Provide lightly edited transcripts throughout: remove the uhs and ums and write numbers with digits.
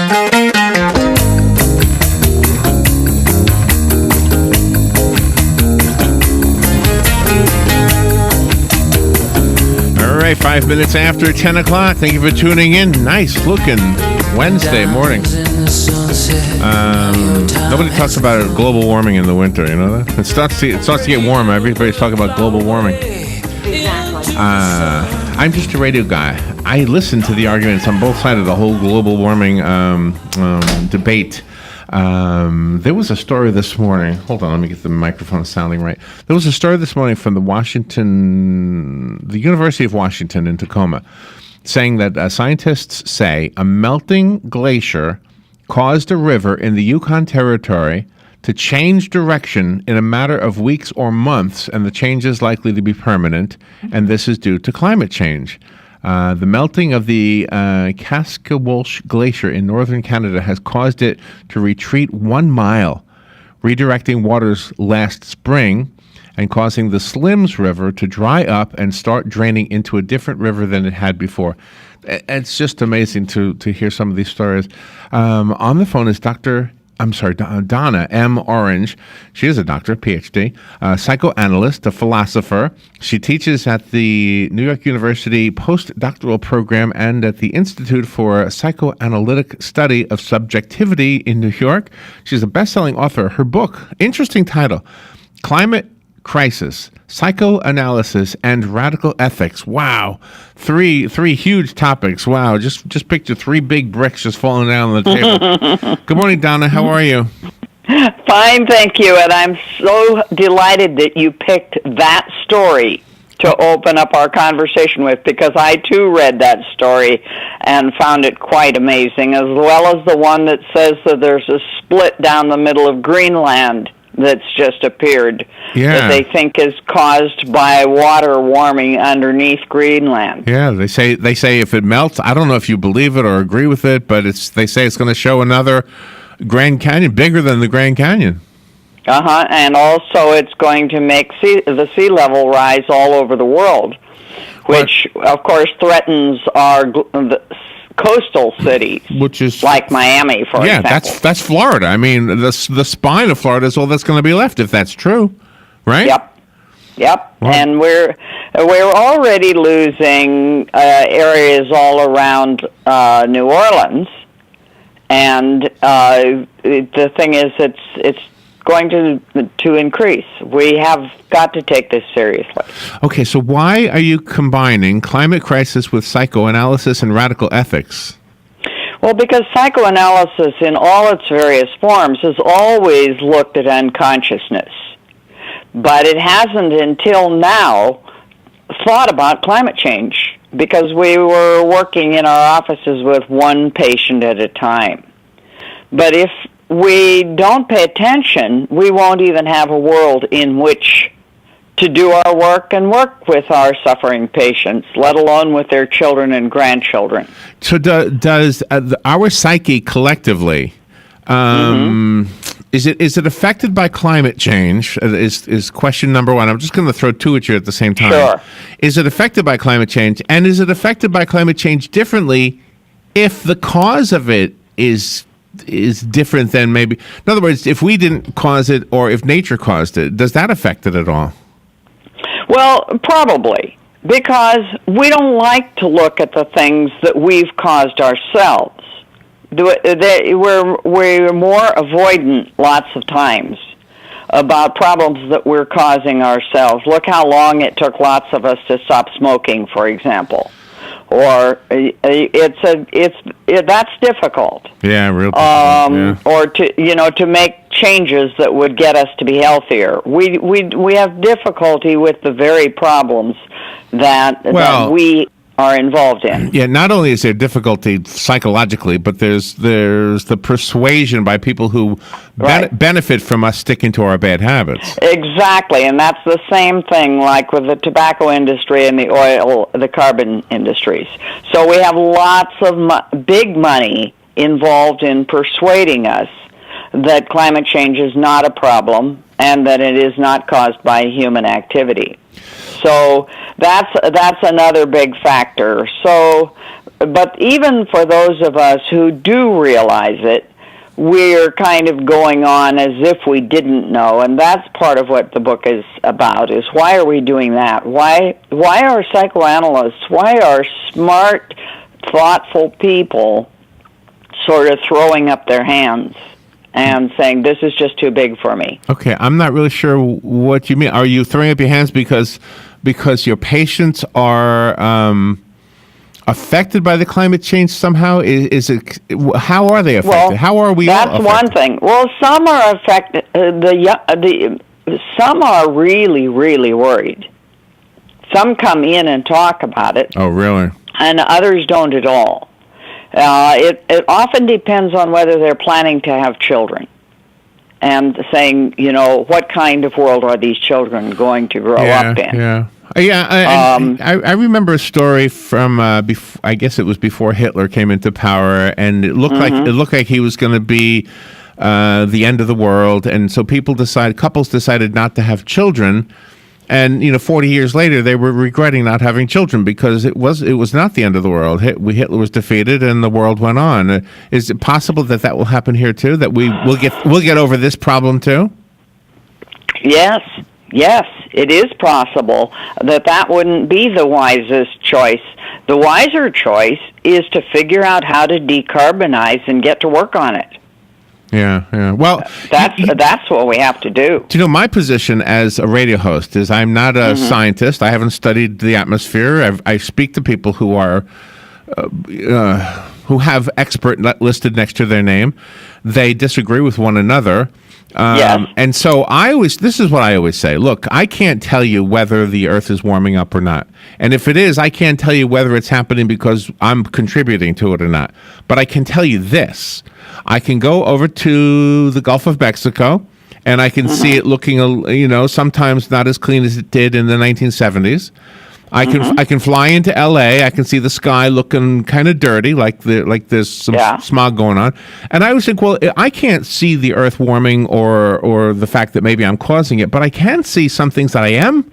All right, 5 minutes after 10 o'clock. Thank you for tuning in. Nice looking Wednesday morning. Nobody talks about global warming in the winter, you know that? It starts to get warm. Everybody's talking about global warming. I'm just a radio guy. I listen to the arguments on both sides of the whole global warming debate. There was a story this morning. Hold on, let me get the microphone sounding right. There was a story this morning from the University of Washington in Tacoma, saying that scientists say a melting glacier caused a river in the Yukon Territory to change direction in a matter of weeks or months, and the change is likely to be permanent, and this is due to climate change. The melting of the Kaskawulsh Glacier in northern Canada has caused it to retreat 1 mile, redirecting waters last spring and causing the Slims River to dry up and start draining into a different river than it had before. It's just amazing to hear some of these stories. On the phone is Donna M. Orange. She is a doctor, PhD, psychoanalyst, a philosopher. She teaches at the New York University postdoctoral program and at the Institute for Psychoanalytic Study of Subjectivity in New York. She's a best-selling author. Her book, interesting title, Climate Crisis, Psychoanalysis, and Radical Ethics. Wow. Three huge topics. Wow. Just picture 3 big bricks just falling down on the table. Good morning, Donna. How are you? Fine, thank you. And I'm so delighted that you picked that story to open up our conversation with, because I, too, read that story and found it quite amazing, as well as the one that says that there's a split down the middle of Greenland that's just appeared, that they think is caused by water warming underneath Greenland. Yeah, they say if it melts, I don't know if you believe it or agree with it, but they say it's going to show another Grand Canyon, bigger than the Grand Canyon. And also it's going to make the sea level rise all over the world, which, of course, threatens our coastal cities, which is like Miami, for example. Yeah, that's Florida. I mean, the spine of Florida is all that's going to be left, if that's true, right? Yep. Wow. And we're already losing areas all around New Orleans, and the thing is, it's going to increase. We have got to take this seriously. Okay, so why are you combining climate crisis with psychoanalysis and radical ethics? Well, because psychoanalysis in all its various forms has always looked at unconsciousness, but it hasn't until now thought about climate change, because we were working in our offices with one patient at a time. But if we don't pay attention, we won't even have a world in which to do our work and work with our suffering patients, let alone with their children and grandchildren. So does our psyche collectively, is it affected by climate change, is question number one. I'm just going to throw 2 at you at the same time. Sure. Is it affected by climate change, and is it affected by climate change differently if the cause of it is different than maybe, in other words, if we didn't cause it or if nature caused it, does that affect it at all? Well, probably, because we don't like to look at the things that we've caused ourselves. We're more avoidant lots of times about problems that we're causing ourselves. Look how long it took lots of us to stop smoking, for example. Or that's difficult. Yeah, real. Or to make changes that would get us to be healthier. We have difficulty with the very problems that we are involved in. Yeah, not only is there difficulty psychologically, but there's the persuasion by people who benefit from us sticking to our bad habits. Exactly, and that's the same thing like with the tobacco industry and the carbon industries. So we have lots of big money involved in persuading us that climate change is not a problem and that it is not caused by human activity. So that's another big factor. So but even for those of us who do realize it, we're kind of going on as if we didn't know, and that's part of what the book is about, is why are we doing that? Why are psychoanalysts, why are smart, thoughtful people sort of throwing up their hands and saying, this is just too big for me? Okay, I'm not really sure what you mean. Are you throwing up your hands because your patients are affected by the climate change somehow? Is it? How are they affected? Well, how are we? That's all one affected? thing. Well, some are affected. Some are really, really worried. Some come in and talk about it. Oh, really? And others don't at all. It often depends on whether they're planning to have children, and saying, what kind of world are these children going to grow up in? Yeah. I remember a story from I guess it was before Hitler came into power, and it looked like he was going to be the end of the world, and so couples decided not to have children, and 40 years later they were regretting not having children because it was not the end of the world. Hitler was defeated, and the world went on. Is it possible that will happen here too? That we'll get over this problem too? Yes, it is possible that wouldn't be the wisest choice. The wiser choice is to figure out how to decarbonize and get to work on it. Yeah. Well, that's what we have to do. Do you know, my position as a radio host is I'm not a scientist. I haven't studied the atmosphere. I speak to people who are who have expert listed next to their name. They disagree with one another. Yes. And so this is what I always say. Look, I can't tell you whether the Earth is warming up or not. And if it is, I can't tell you whether it's happening because I'm contributing to it or not. But I can tell you this. I can go over to the Gulf of Mexico, and I can see it looking, sometimes not as clean as it did in the 1970s. I can fly into LA. I can see the sky looking kind of dirty, like there's some smog going on. And I always think, well, I can't see the Earth warming or the fact that maybe I'm causing it, but I can see some things that I am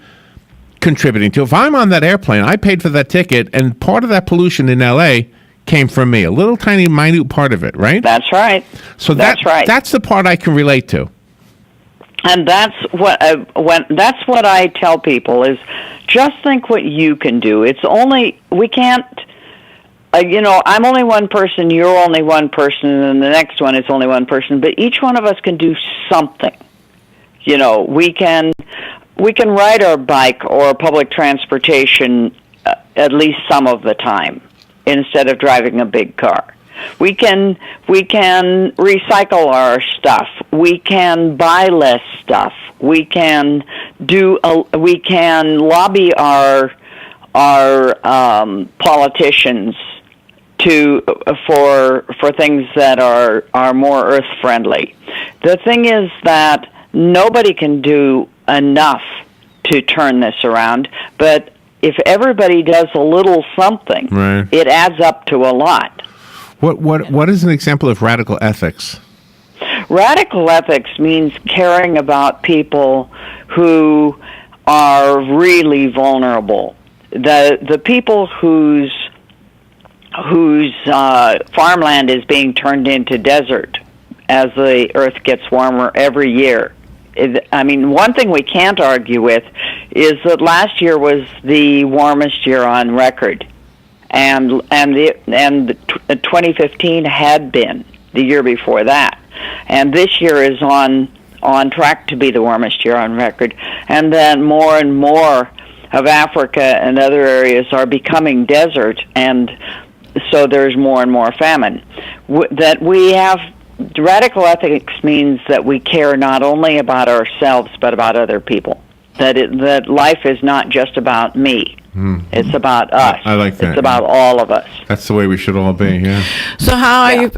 contributing to. If I'm on that airplane, I paid for that ticket, and part of that pollution in LA came from me, a little tiny minute part of it, right? That's right. So that's the part I can relate to. And that's what I tell people is, just think what you can do. We can't, I'm only one person, you're only one person, and the next one is only one person, but each one of us can do something. We can ride our bike or public transportation at least some of the time instead of driving a big car. We can recycle our stuff. We can buy less stuff. We can lobby our politicians for things that are more earth friendly. The thing is that nobody can do enough to turn this around, but if everybody does a little something, right, it adds up to a lot. What is an example of radical ethics? Radical ethics means caring about people who are really vulnerable. The people whose farmland is being turned into desert as the earth gets warmer every year. One thing we can't argue with is that last year was the warmest year on record. And 2015 had been the year before that, and this year is on track to be the warmest year on record. And then more and more of Africa and other areas are becoming desert, and so there's more and more famine. That we have radical ethics means that we care not only about ourselves but about other people. That life is not just about me. It's about us. I like that. It's about all of us. That's the way we should all be, yeah. So how are you,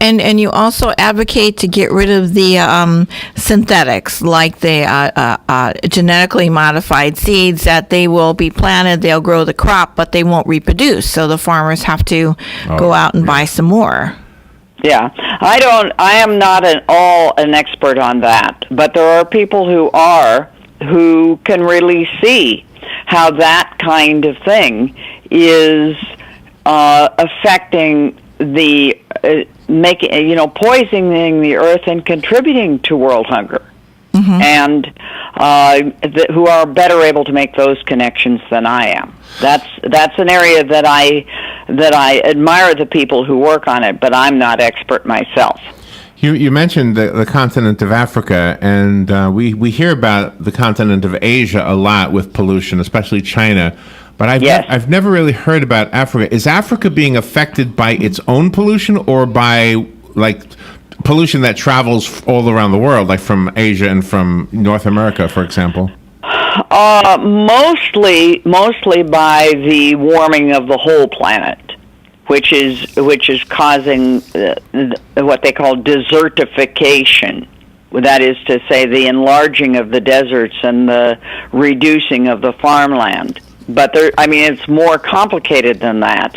and you also advocate to get rid of the synthetics, like the genetically modified seeds, that they will be planted, they'll grow the crop, but they won't reproduce. So the farmers have to go out and buy some more. Yeah, I am not at all an expert on that, but there are people who can really see how that kind of thing is affecting the poisoning the earth and contributing to world hunger, and who are better able to make those connections than I am. That's an area that I admire the people who work on it, but I'm not expert myself. You mentioned the continent of Africa, and we hear about the continent of Asia a lot with pollution, especially China. But I've never really heard about Africa. Is Africa being affected by its own pollution, or by pollution that travels all around the world, like from Asia and from North America, for example? Mostly by the warming of the whole planet, which is causing what they call desertification. That is to say, the enlarging of the deserts and the reducing of the farmland. But it's more complicated than that.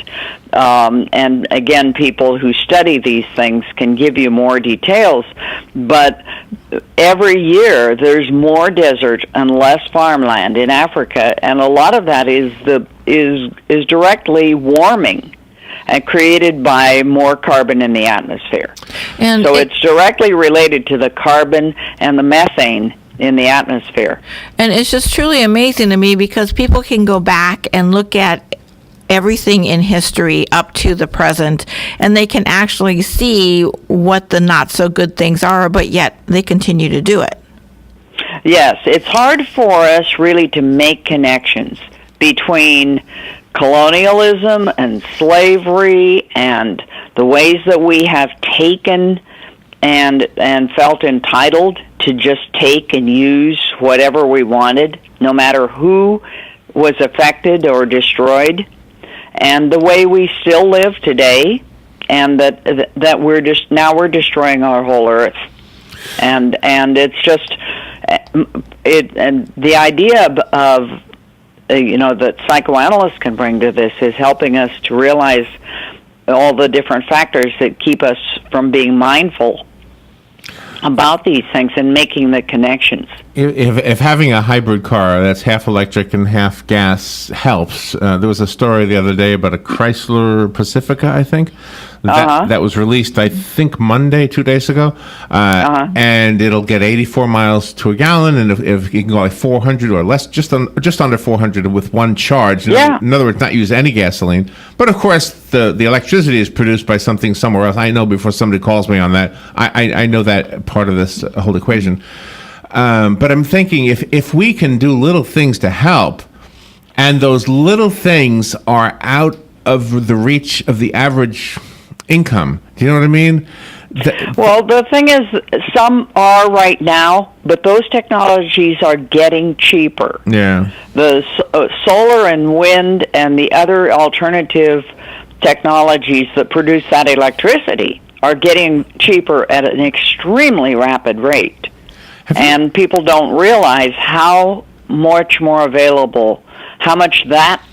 And again, people who study these things can give you more details. But every year, there's more desert and less farmland in Africa, and a lot of that is directly warming and created by more carbon in the atmosphere. And so it's directly related to the carbon and the methane in the atmosphere. And it's just truly amazing to me, because people can go back and look at everything in history up to the present, and they can actually see what the not so good things are, but yet they continue to do it. Yes, it's hard for us really to make connections between colonialism and slavery and the ways that we have taken and felt entitled to just take and use whatever we wanted, no matter who was affected or destroyed, and the way we still live today, and that we're destroying our whole earth, and it's just and the idea of that psychoanalysts can bring to this is helping us to realize all the different factors that keep us from being mindful about these things and making the connections. If having a hybrid car that's half electric and half gas helps, there was a story the other day about a Chrysler Pacifica, I think, that was released, I think, Monday, 2 days ago, and it'll get 84 miles to a gallon, and if you can go like 400 or less, just under 400 with one charge. In other words, not use any gasoline. But of course, the electricity is produced by something somewhere else. I know before somebody calls me on that. I know that part of this whole equation. But I'm thinking if we can do little things to help, and those little things are out of the reach of the average income, do you know what I mean? Well, the thing is, some are right now, but those technologies are getting cheaper. Yeah. The solar and wind and the other alternative technologies that produce that electricity are getting cheaper at an extremely rapid rate. And people don't realize how much more available, how much that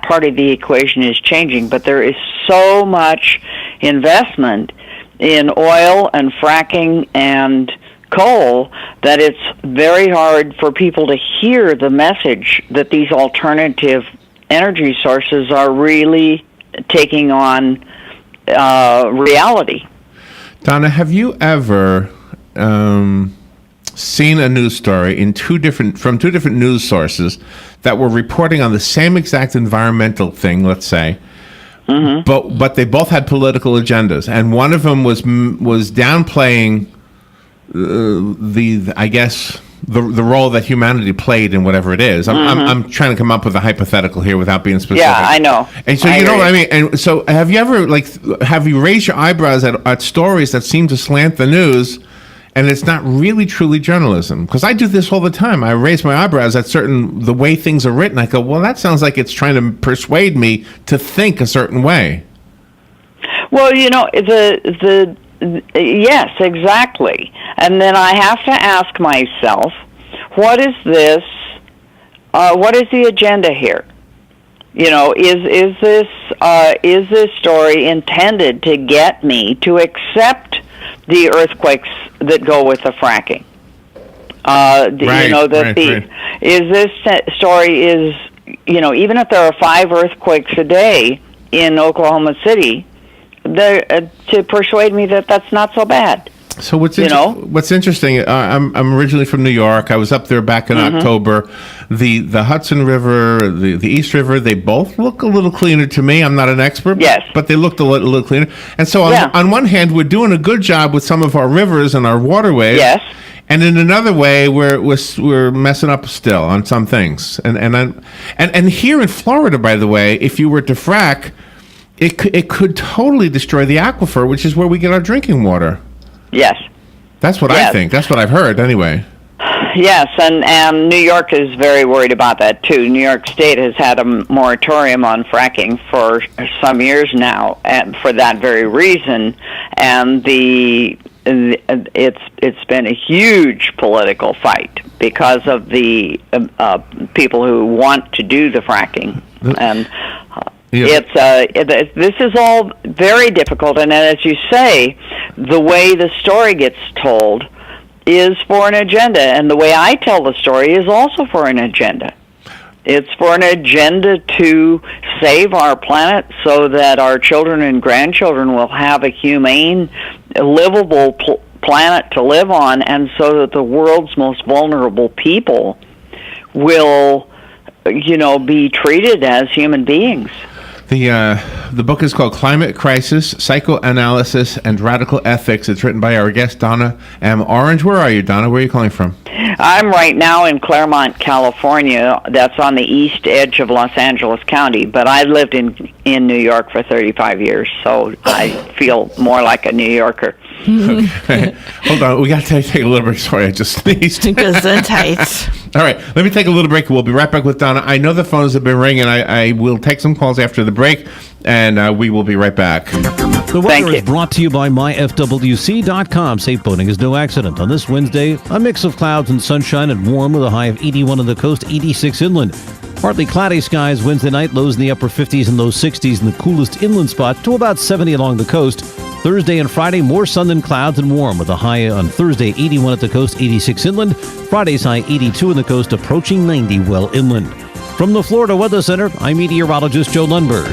part of the equation is changing. But there is so much investment in oil and fracking and coal that it's very hard for people to hear the message that these alternative energy sources are really taking on reality. Donna, have you ever seen a news story from two different news sources that were reporting on the same exact environmental thing, let's say, but they both had political agendas, and one of them was downplaying the role that humanity played in whatever it is. I'm trying to come up with a hypothetical here without being specific. Yeah, I know. And so what I mean. And so have you ever have you raised your eyebrows at stories that seem to slant the news, and it's not really truly journalism? Because I do this all the time. I raise my eyebrows at the way things are written. I go, well, that sounds like it's trying to persuade me to think a certain way. Well, yes, exactly. And then I have to ask myself, what is this? What is the agenda here? Is this story intended to get me to accept the earthquakes that go with the fracking? Is this story even if there are 5 earthquakes a day, in Oklahoma City to persuade me that that's not so bad. So what's interesting? I'm originally from New York. I was up there back in October. The Hudson River, the East River, they both look a little cleaner to me. I'm not an expert, but they looked a little cleaner. And so on one hand, we're doing a good job with some of our rivers and our waterways. Yes. And in another way, we're messing up still on some things. And here in Florida, by the way, if you were to frack, it could totally destroy the aquifer, which is where we get our drinking water. Yes. That's what I think. That's what I've heard, anyway. Yes, and New York is very worried about that, too. New York State has had a moratorium on fracking for some years now, and for that very reason. And it's been a huge political fight because of the people who want to do the fracking. And this is all very difficult, and as you say, the way the story gets told is for an agenda, and the way I tell the story is also for an agenda. It's for an agenda to save our planet so that our children and grandchildren will have a humane, livable planet to live on, and so that the world's most vulnerable people will, be treated as human beings. The book is called Climate Crisis, Psychoanalysis, and Radical Ethics. It's written by our guest, Donna M. Orange. Where are you, Donna? Where are you calling from? I'm right now in Claremont, California. That's on the east edge of Los Angeles County, but I lived in New York for 35 years, so I feel more like a New Yorker. Okay. Hold on. We got to take a little break. Sorry, I just sneezed. All right. Let me take a little break. We'll be right back with Donna. I know the phones have been ringing. I will take some calls after the break, and we will be right back. The weather is brought to you by myfwc.com. Safe boating is no accident. On this Wednesday, a mix of clouds and sunshine and warm with a high of 81 on the coast, 86 inland. Partly cloudy skies Wednesday night, lows in the upper 50s and low 60s in the coolest inland spot to about 70 along the coast. Thursday and Friday, more sun than clouds and warm with a high on Thursday, 81 at the coast, 86 inland. Friday's high, 82 in the coast, approaching 90 well inland. From the Florida Weather Center, I'm meteorologist Joe Lundberg.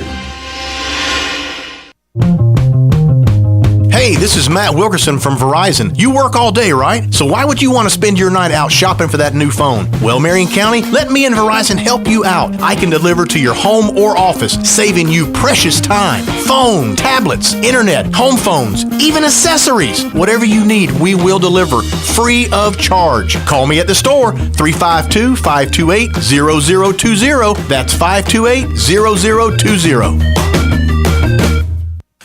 Hey, this is Matt Wilkerson from Verizon. You work all day, right? So why would you want to spend your night out shopping for that new phone? Well, Marion County, let me and Verizon help you out. I can deliver to your home or office, saving you precious time. Phone, tablets, internet, home phones, even accessories. Whatever you need, we will deliver free of charge. Call me at the store, 352-528-0020. That's 528-0020.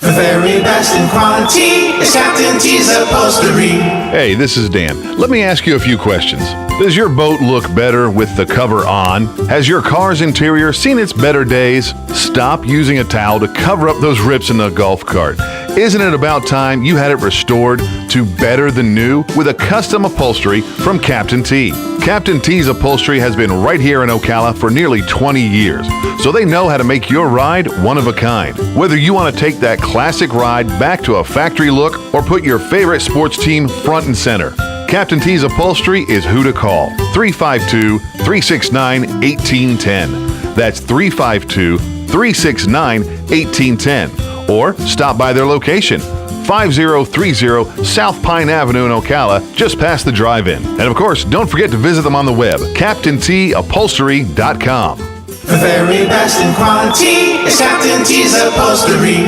The very best in quality is Captain T's Upholstery. Hey, this is Dan. Let me ask you a few questions. Does your boat look better with the cover on? Has your car's interior seen its better days? Stop using a towel to cover up those rips in the golf cart. Isn't it about time you had it restored to better than new with a custom upholstery from Captain T? Captain T's Upholstery has been right here in Ocala for nearly 20 years, so they know how to make your ride one of a kind. Whether you want to take that classic ride back to a factory look or put your favorite sports team front and center, Captain T's Upholstery is who to call. 352-369-1810. That's 352-369-1810. Or stop by their location, 5030 South Pine Avenue in Ocala, just past the drive-in. And of course, don't forget to visit them on the web, CaptainTUpholstery.com. The very best in quality is Captain T's Upholstery.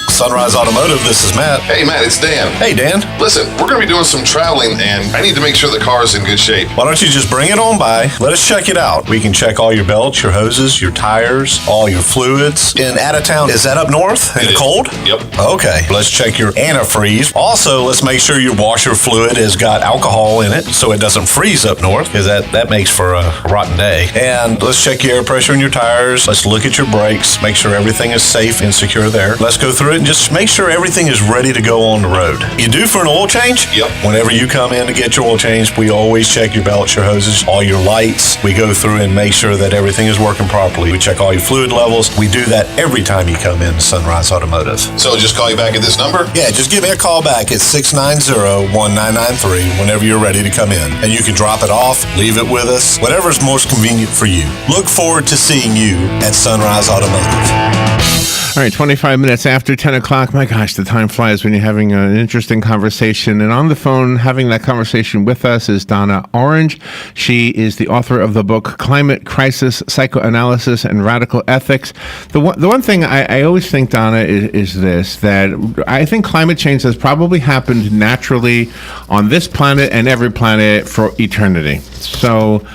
Sunrise Automotive, this is Matt. Hey, Matt, it's Dan. Hey, Dan. Listen, we're going to be doing some traveling, and I need to make sure the car's in good shape. Why don't you just bring it on by? Let us check it out. We can check all your belts, your hoses, your tires, all your fluids. In out of town, is that up north in the cold? Yep. Okay. Let's check your antifreeze. Also, let's make sure your washer fluid has got alcohol in it so it doesn't freeze up north, because that makes for a rotten day. And let's check your air pressure in your tires. Let's look at your brakes, make sure everything is safe and secure there. Let's go through it and just make sure everything is ready to go on the road. You due for an oil change? Yep. Whenever you come in to get your oil change, we always check your belts, your hoses, all your lights. We go through and make sure that everything is working properly. We check all your fluid levels. We do that every time you come in to Sunrise Automotive. So just call you back at this number? Yeah, just give me a call back at 690-1993 whenever you're ready to come in. And you can drop it off, leave it with us, whatever's most convenient for you. Look forward to seeing you at Sunrise Automotive. All right, 25 minutes after 10 o'clock. My gosh, the time flies when you're having an interesting conversation. And on the phone, having that conversation with us is Donna Orange. She is the author of the book Climate Crisis, Psychoanalysis, and Radical Ethics. The one thing I always think, Donna, is this, that I think climate change has probably happened naturally on this planet and every planet for eternity. So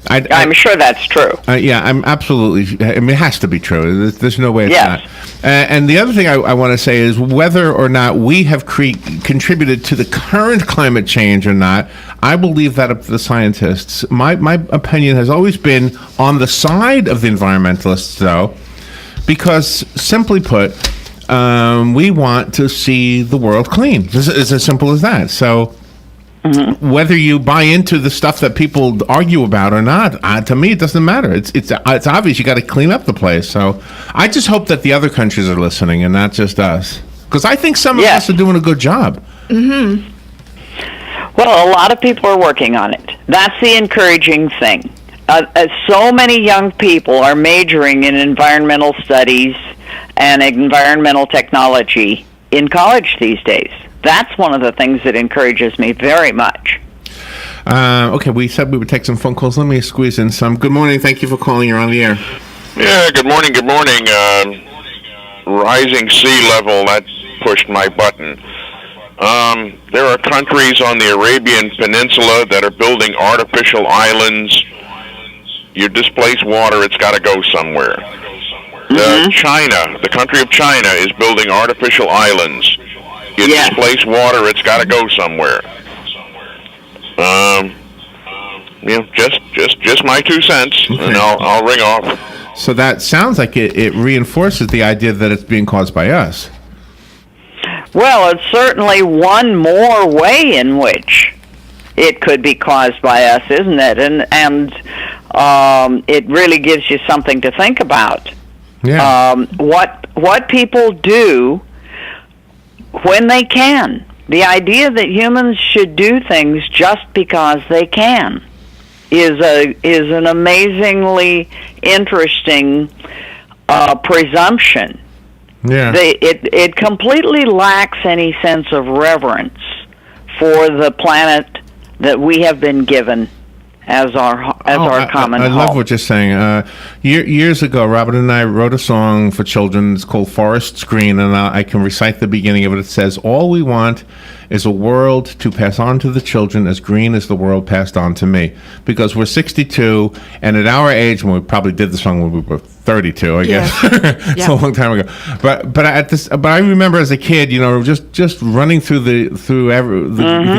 I'm sure that's true. Yeah, I'm absolutely. I mean, it has to be true. There's no way it's not. And the other thing I want to say is whether or not we have contributed to the current climate change or not, I will leave that up to the scientists. My opinion has always been on the side of the environmentalists, though, because simply put, we want to see the world clean. It's as simple as that. So. Mm-hmm. Whether you buy into the stuff that people argue about or not, to me it doesn't matter. It's obvious you got to clean up the place. So I just hope that the other countries are listening and not just us, because I think some of us are doing a good job. Mm-hmm. Well, a lot of people are working on it. That's the encouraging thing. So many young people are majoring in environmental studies and environmental technology in college these days. That's one of the things that encourages me very much. Okay, we said we would take some phone calls. Let me squeeze in some. Good morning. Thank you for calling. You're on the air. Yeah, good morning. Good morning. Rising sea level, that pushed my button. There are countries on the Arabian Peninsula that are building artificial islands. You displace water, it's got to go somewhere. China, the country of China, is building artificial islands. You displace water, it's got to go somewhere. Just my 2 cents, and I'll ring off. So that sounds like it reinforces the idea that it's being caused by us. Well, it's certainly one more way in which it could be caused by us, isn't it? And it really gives you something to think about. Yeah. What people do when they can. The idea that humans should do things just because they can is an amazingly interesting presumption. Yeah. It completely lacks any sense of reverence for the planet that we have been given as our common home. I love what you're saying. Years ago, Robert and I wrote a song for children. It's called Forest Screen, and I can recite the beginning of it. It says, "All we want is a world to pass on to the children as green as the world passed on to me." Because we're 62, and at our age, when we probably did the song when we were 32, I guess. It's a long time ago. But I remember as a kid, just running through the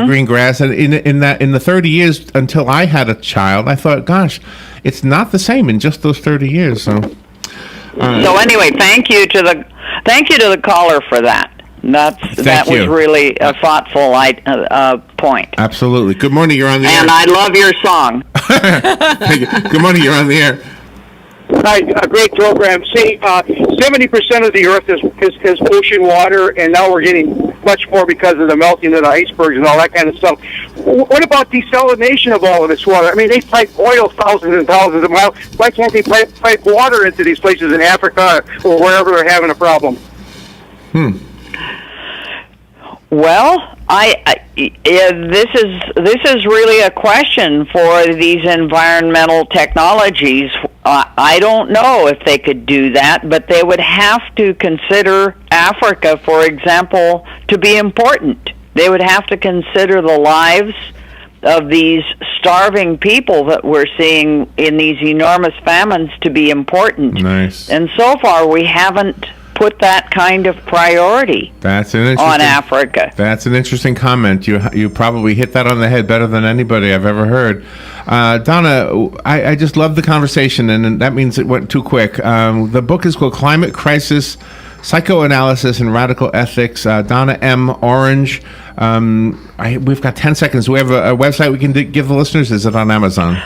green grass, and in the 30 years until I had a child, I thought, gosh, it's not the same in just those 30 years. So anyway, thank you to the caller for that. That was really a thoughtful point. Absolutely. Good morning. You're on the air. And I love your song. Good morning. You're on the air. Hi, a great program. See, 70% of the Earth is ocean water, and now we're getting much more because of the melting of the icebergs and all that kind of stuff. What about desalination of all of this water? I mean, they pipe oil thousands and thousands of miles. Why can't they pipe water into these places in Africa or wherever they're having a problem? Well, this is really a question for these environmental technologies. I don't know if they could do that, but they would have to consider Africa, for example, to be important. They would have to consider the lives of these starving people that we're seeing in these enormous famines to be important. Nice. And so far, we haven't put that kind of priority on Africa. That's an interesting comment. You probably hit that on the head better than anybody I've ever heard. Donna, I just love the conversation, and that means it went too quick. The book is called Climate Crisis, Psychoanalysis and Radical Ethics. Donna M. Orange. We've got 10 seconds. Do we have a website we can give the listeners? Is it on Amazon?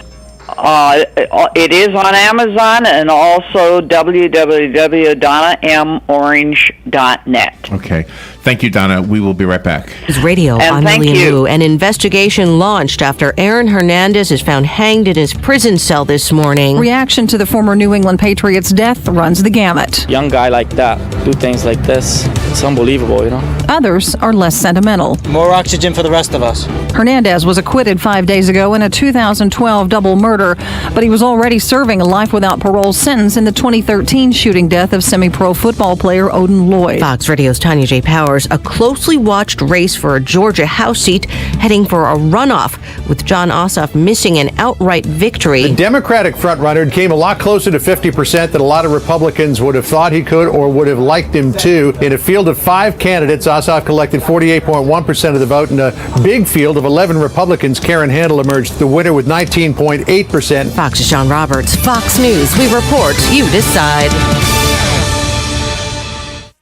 It is on Amazon and also www.donnamorange.net. Okay. Thank you, Donna. We will be right back. Radio, and I'm thank Lillian you. Wu. An investigation launched after Aaron Hernandez is found hanged in his prison cell this morning. Reaction to the former New England Patriots' death runs the gamut. Young guy like that, do things like this. It's unbelievable, you know? Others are less sentimental. More oxygen for the rest of us. Hernandez was acquitted 5 days ago in a 2012 double murder, but he was already serving a life without parole sentence in the 2013 shooting death of semi-pro football player Odin Lloyd. Fox Radio's Tanya J. Powers. A closely watched race for a Georgia House seat heading for a runoff, with John Ossoff missing an outright victory. The Democratic frontrunner came a lot closer to 50% than a lot of Republicans would have thought he could or would have liked him to. In a field of 5 candidates, Ossoff collected 48.1% of the vote. In a big field of 11 Republicans, Karen Handel emerged the winner with 19.8%. Fox's John Roberts. Fox News. We report. You decide.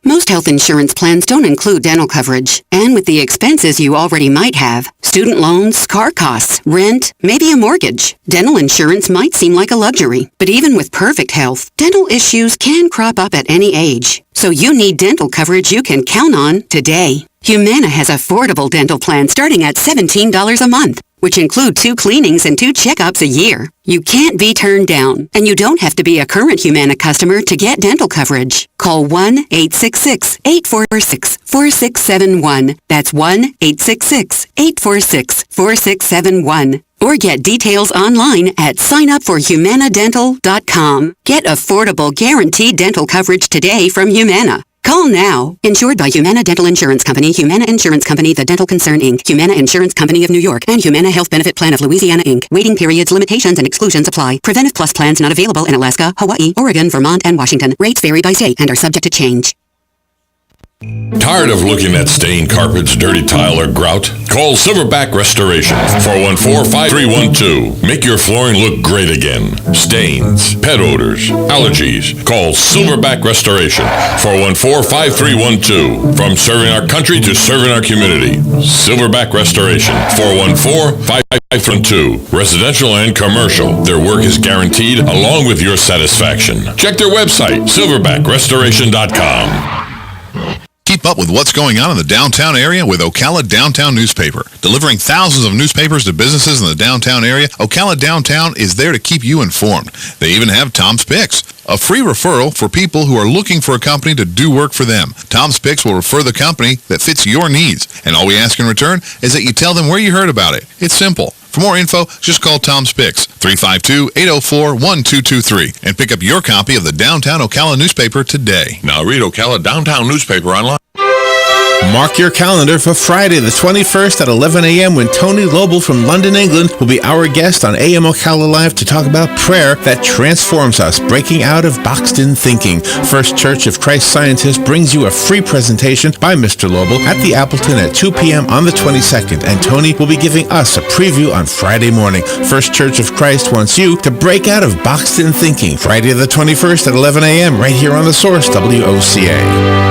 Most health insurance plans don't include dental coverage. And with the expenses you already might have, student loans, car costs, rent, maybe a mortgage, dental insurance might seem like a luxury. But even with perfect health, dental issues can crop up at any age. So you need dental coverage you can count on today. Humana has affordable dental plans starting at $17 a month, which include 2 cleanings and 2 checkups a year. You can't be turned down, and you don't have to be a current Humana customer to get dental coverage. Call 1-866-846-4671. That's 1-866-846-4671. Or get details online at signupforhumanadental.com. Get affordable, guaranteed dental coverage today from Humana. Call now. Insured by Humana Dental Insurance Company, Humana Insurance Company, The Dental Concern, Inc., Humana Insurance Company of New York, and Humana Health Benefit Plan of Louisiana, Inc. Waiting periods, limitations, and exclusions apply. Preventive Plus plans not available in Alaska, Hawaii, Oregon, Vermont, and Washington. Rates vary by state and are subject to change. Tired of looking at stained carpets, dirty tile, or grout? Call Silverback Restoration, 414-5312. Make your flooring look great again. Stains, pet odors, allergies. Call Silverback Restoration, 414-5312. From serving our country to serving our community. Silverback Restoration, 414-5312. Residential and commercial. Their work is guaranteed along with your satisfaction. Check their website, silverbackrestoration.com. Keep up with what's going on in the downtown area with Ocala Downtown Newspaper. Delivering thousands of newspapers to businesses in the downtown area, Ocala Downtown is there to keep you informed. They even have Tom's Picks, a free referral for people who are looking for a company to do work for them. Tom's Picks will refer the company that fits your needs, and all we ask in return is that you tell them where you heard about it. It's simple. For more info, just call Tom's Picks, 352-804-1223, and pick up your copy of the Downtown Ocala newspaper today. Now read Ocala Downtown Newspaper online. Mark your calendar for Friday the 21st at 11 a.m. when Tony Lobel from London, England will be our guest on AM Ocala Live to talk about prayer that transforms us, breaking out of boxed-in thinking. First Church of Christ Scientist brings you a free presentation by Mr. Lobel at the Appleton at 2 p.m. on the 22nd, and Tony will be giving us a preview on Friday morning. First Church of Christ wants you to break out of boxed-in thinking. Friday the 21st at 11 a.m. right here on The Source, WOCA.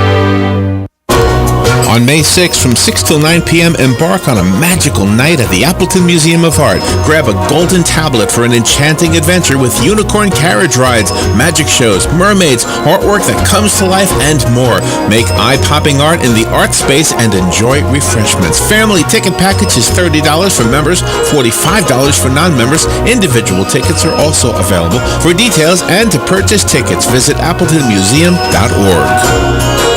On May 6th from 6 till 9 p.m., embark on a magical night at the Appleton Museum of Art. Grab a golden tablet for an enchanting adventure with unicorn carriage rides, magic shows, mermaids, artwork that comes to life, and more. Make eye-popping art in the art space and enjoy refreshments. Family ticket package is $30 for members, $45 for non-members. Individual tickets are also available. For details and to purchase tickets, visit appletonmuseum.org.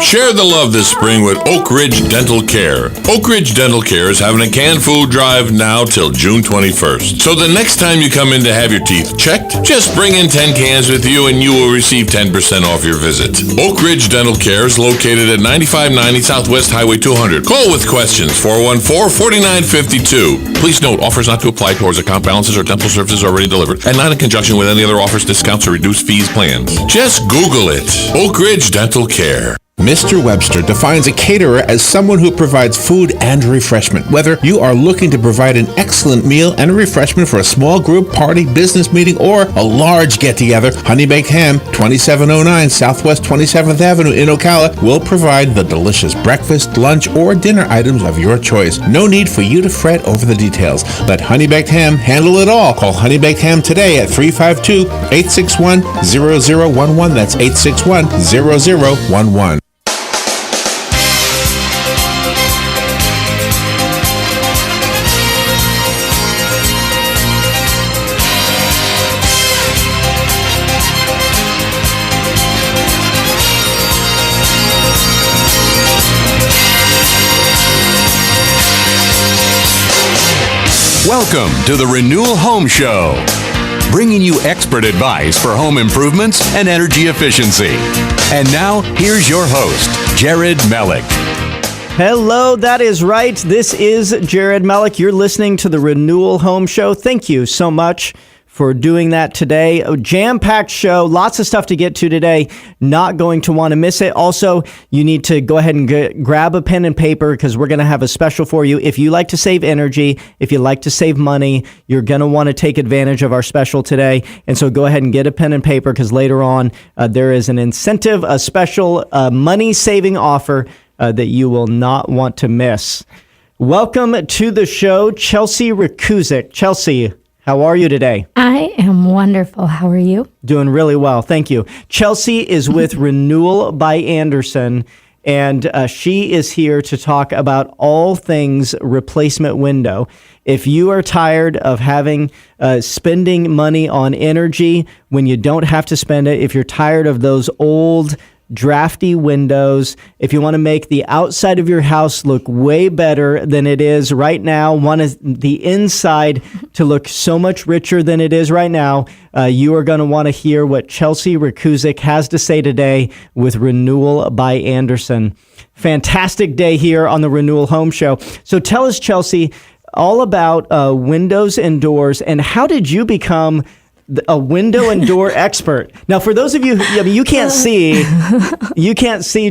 Share the love this spring with Oak Ridge Dental Care. Oak Ridge Dental Care is having a canned food drive now till June 21st. So the next time you come in to have your teeth checked, just bring in 10 cans with you and you will receive 10% off your visit. Oak Ridge Dental Care is located at 9590 Southwest Highway 200. Call with questions, 414-4952. Please note, offers not to apply towards account balances or dental services already delivered and not in conjunction with any other offers, discounts, or reduced fees plans. Just Google it. Oak Ridge Dental Care. Mr. Webster defines a caterer as someone who provides food and refreshment. Whether you are looking to provide an excellent meal and a refreshment for a small group, party, business meeting, or a large get-together, Honey Baked Ham, 2709 Southwest 27th Avenue in Ocala, will provide the delicious breakfast, lunch, or dinner items of your choice. No need for you to fret over the details. Let Honey Baked Ham handle it all. Call Honey Baked Ham today at 352-861-0011. That's 861-0011. Welcome to the Renewal Home Show, bringing you expert advice for home improvements and energy efficiency. And now, here's your host, Jared Mellick. Hello, that is right. This is Jared Mellick. You're listening to the Renewal Home Show. Thank you so much for doing that today. A jam-packed show, lots of stuff to get to today. Not going to want to miss it. Also, you need to go ahead and grab a pen and paper because we're going to have a special for you. If you like to save energy, if you like to save money, you're going to want to take advantage of our special today. And so go ahead and get a pen and paper because later on there is an incentive, a special money-saving offer that you will not want to miss. Welcome to the show, Chelsea Rakusic. Chelsea, how are you today? I am wonderful. How are you? Doing really well. Thank you. Chelsea is with Renewal by Andersen, and she is here to talk about all things replacement window. If you are tired of spending money on energy when you don't have to spend it, if you're tired of those old drafty windows, if you want to make the outside of your house look way better than it is right now, want the inside to look so much richer than it is right now, you are going to want to hear what Chelsea Rakusic has to say today with Renewal by Andersen. Fantastic day here on the Renewal Home Show. So tell us, Chelsea, all about windows and doors, and how did you become a window and door expert? Now, for those of you, you can't see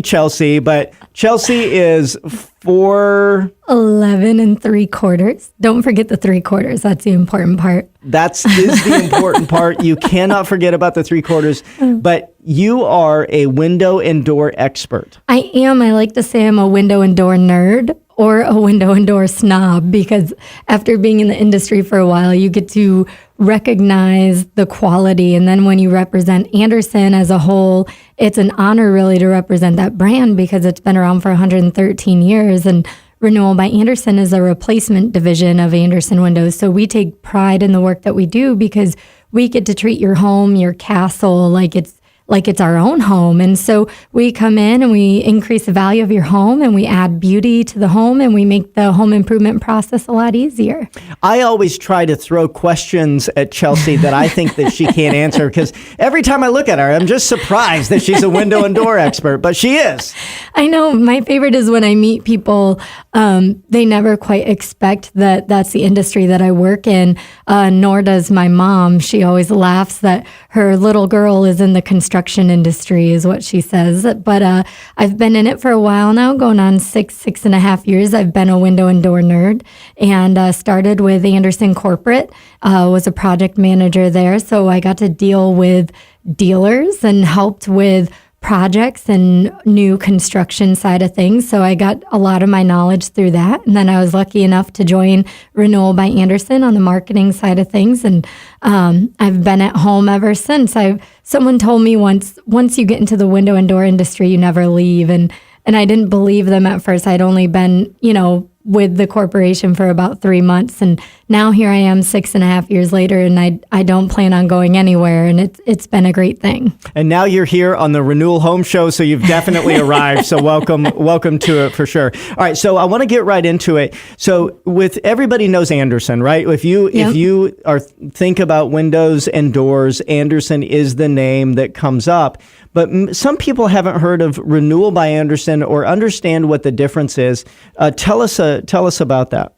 Chelsea, but Chelsea is 4'11" and 3/4. Don't forget the 3/4. That's the important part. That is the important part. You cannot forget about the 3/4. But you are a window and door expert. I am. I like to say I'm a window and door nerd or a window and door snob, because after being in the industry for a while, you get to recognize the quality. And then when you represent Andersen as a whole, it's an honor really to represent that brand because it's been around for 113 years. And Renewal by Andersen is a replacement division of Andersen Windows. So we take pride in the work that we do because we get to treat your home, your castle, like it's our own home. And so we come in and we increase the value of your home and we add beauty to the home and we make the home improvement process a lot easier. I always try to throw questions at Chelsea that I think that she can't answer because every time I look at her, I'm just surprised that she's a window and door expert, but she is. I know. My favorite is when I meet people, they never quite expect that that's the industry that I work in, nor does my mom. She always laughs that her little girl is in the construction industry is what she says. But I've been in it for a while now, going on 6.5 years. I've been a window and door nerd and started with Andersen Corporate, was a project manager there. So I got to deal with dealers and helped with projects and new construction side of things. So I got a lot of my knowledge through that. And then I was lucky enough to join Renewal by Andersen on the marketing side of things. And I've been at home ever since. Someone told me once you get into the window and door industry, you never leave. And I didn't believe them at first. I'd only been, with the corporation for about 3 months. And now here I am 6.5 years later, and I don't plan on going anywhere. And it's been a great thing. And now you're here on the Renewal Home Show, so you've definitely arrived. So welcome to it for sure. All right, so I want to get right into it. So with everybody knows Andersen, right? If you think about windows and doors, Andersen is the name that comes up. But some people haven't heard of Renewal by Andersen or understand what the difference is. Tell us about that.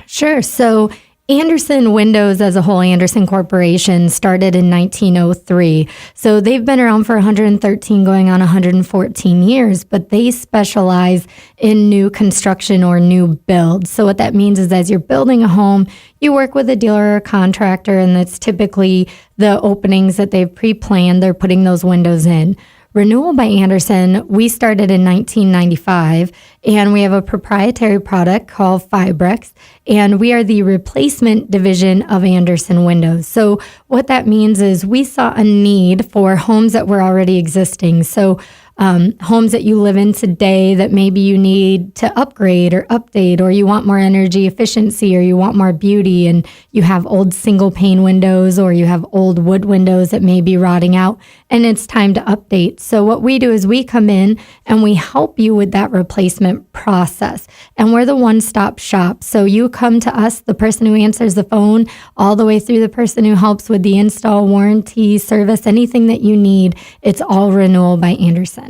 Sure. So Andersen Windows as a whole, Andersen Corporation, started in 1903. So they've been around for 113 going on 114 years, but they specialize in new construction or new builds. So what that means is as you're building a home, you work with a dealer or contractor, and that's typically the openings that they've pre-planned. They're putting those windows in. Renewal by Andersen, we started in 1995, and we have a proprietary product called Fibrex, and we are the replacement division of Andersen Windows. So what that means is we saw a need for homes that were already existing. So homes that you live in today that maybe you need to upgrade or update, or you want more energy efficiency, or you want more beauty, and you have old single pane windows, or you have old wood windows that may be rotting out, and it's time to update. So what we do is we come in and we help you with that replacement process, and we're the one-stop shop. So you come to us, the person who answers the phone, all the way through the person who helps with the install, warranty, service, anything that you need. It's all Renewal by Andersen.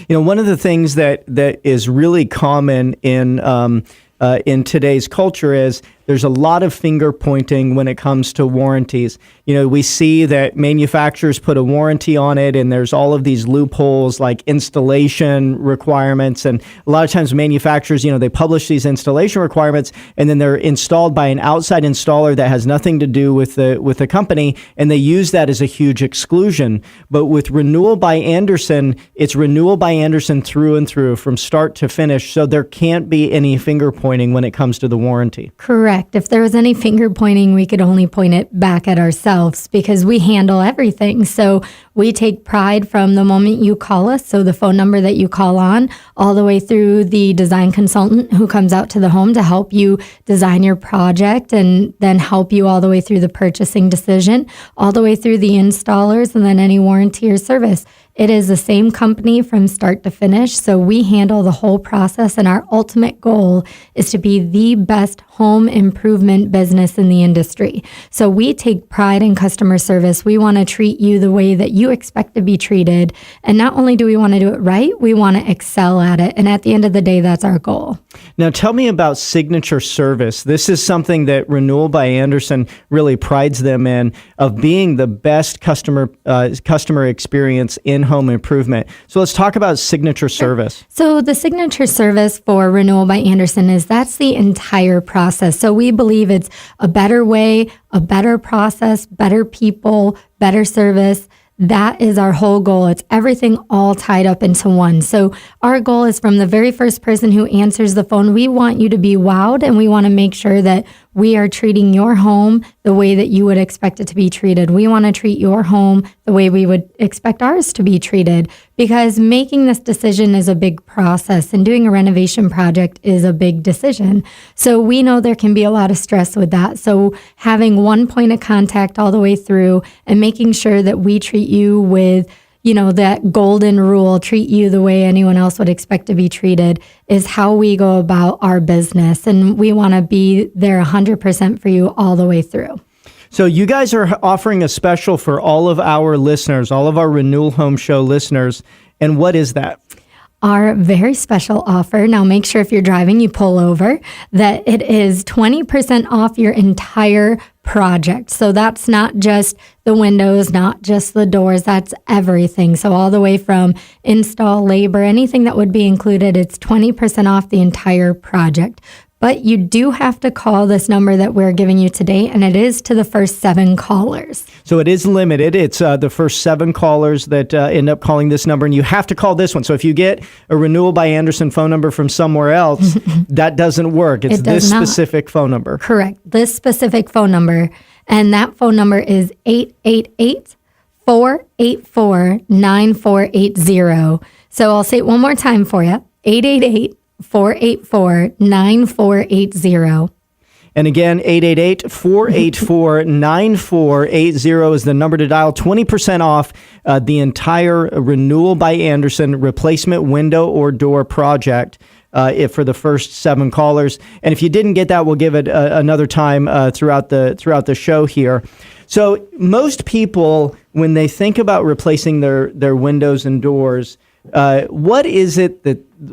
One of the things that is really common in today's culture is there's a lot of finger pointing when it comes to warranties. We see that manufacturers put a warranty on it, and there's all of these loopholes like installation requirements. And a lot of times manufacturers, they publish these installation requirements, and then they're installed by an outside installer that has nothing to do with the company, and they use that as a huge exclusion. But with Renewal by Andersen, it's Renewal by Andersen through and through, from start to finish. So there can't be any finger pointing when it comes to the warranty. Correct. If there was any finger pointing, we could only point it back at ourselves because we handle everything. So we take pride from the moment you call us, so the phone number that you call on, all the way through the design consultant who comes out to the home to help you design your project and then help you all the way through the purchasing decision, all the way through the installers, and then any warranty or service. It is the same company from start to finish, so we handle the whole process, and our ultimate goal is to be the best home improvement business in the industry. So we take pride in customer service. We want to treat you the way that you expect to be treated, and not only do we want to do it right, we want to excel at it, and at the end of the day, that's our goal. Now tell me about signature service. This is something that Renewal by Andersen really prides them in, of being the best customer experience in home improvement. So let's talk about signature service. So the signature service for Renewal by Andersen that's the entire process. So we believe it's a better way, a better process, better people, better service. That is our whole goal. It's everything all tied up into one. So our goal is from the very first person who answers the phone, we want you to be wowed, and we want to make sure that we are treating your home the way that you would expect it to be treated. We want to treat your home the way we would expect ours to be treated, because making this decision is a big process, and doing a renovation project is a big decision. So we know there can be a lot of stress with that. So having one point of contact all the way through and making sure that we treat you with that golden rule, treat you the way anyone else would expect to be treated, is how we go about our business. And we want to be there 100% for you all the way through. So you guys are offering a special for all of our listeners, all of our Renewal Home Show listeners. And what is that? Our very special offer, now make sure if you're driving, you pull over, that it is 20% off your entire project. So that's not just the windows, not just the doors, that's everything. So all the way from install, labor, anything that would be included, it's 20% off the entire project. But you do have to call this number that we're giving you today, and it is to the first 7 callers. So it is limited. It's the first 7 callers that end up calling this number, and you have to call this one. So if you get a Renewal by Andersen phone number from somewhere else, that doesn't work. It's this specific phone number. Correct. This specific phone number, and that phone number is 888-484-9480. So I'll say it one more time for you, 888-484-9480. And again, 888-484-9480 is the number to dial. 20% off the entire Renewal by Andersen replacement window or door project for the first 7 callers. And if you didn't get that, we'll give it another time throughout the show here. So most people, when they think about replacing their windows and doors, what is it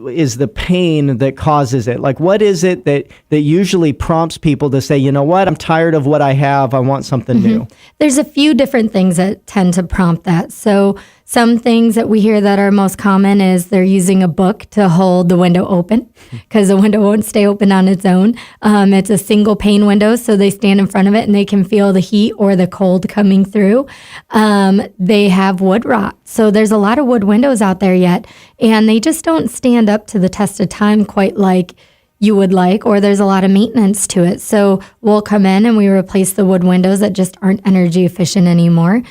is the pain that causes it? Like, what is it that usually prompts people to say, you know what, I'm tired of what I have, I want something new? There's a few different things that tend to prompt that. So some things that we hear that are most common is they're using a book to hold the window open because the window won't stay open on its own. It's a single pane window, so they stand in front of it and they can feel the heat or the cold coming through. They have wood rot. So there's a lot of wood windows out there yet, and they just don't stand up to the test of time quite like you would like, or there's a lot of maintenance to it. So we'll come in and we replace the wood windows that just aren't energy efficient anymore.